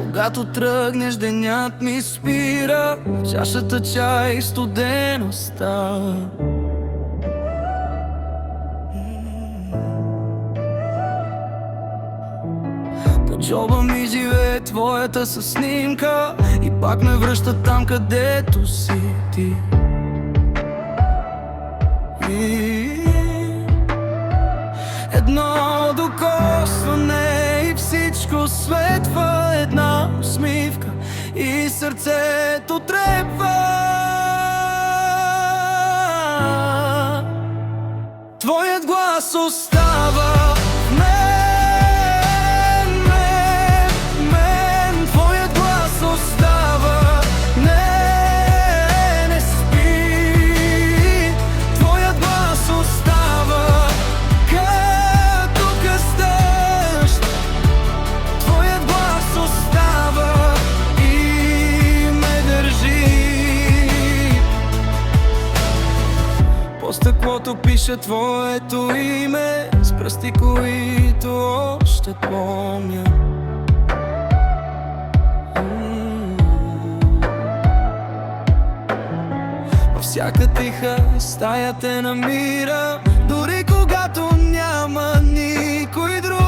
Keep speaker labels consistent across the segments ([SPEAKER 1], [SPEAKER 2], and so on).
[SPEAKER 1] Когато тръгнеш, денят ми спира, чашата чай студено става. По джоба ми живее твоята със снимка и пак ме връща там, където си ти. И едно докосване и всичко светва, една усмивка и сърцето трепва. Твоят глас остава в мен. Твоят глас остава, не спи. Твоят глас остава като къстъщ. Твоят глас остава и ме държи. По стъклото пише твоето име с пръсти, които още помня. Във всяка тиха стая те намира, дори когато няма никой друг.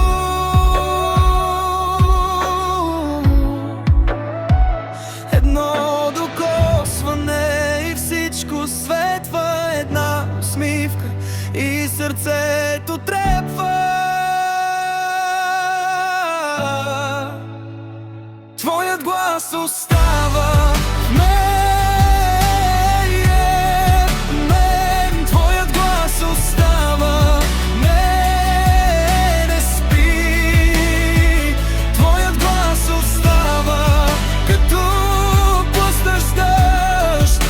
[SPEAKER 1] Едно докосване и всичко светва, една усмивка и сърцето трепва. Твоят глас остава в мен. Твоят глас остава, не спи. Твоят глас остава като пустащ дъжд.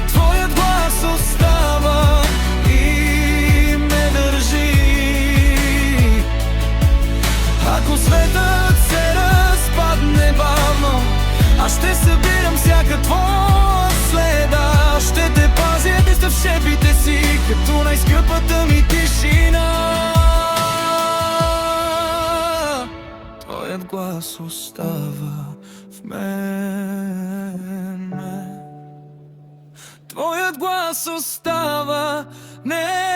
[SPEAKER 1] Твоят глас остава и ме държи. Ако светът се разпадне бавно, аз ще събирам всяка твоя следа. Ще те пазя в шепите си, като най-скъпата ми тишина. Твоят глас остава в мен. Твоят глас остава, не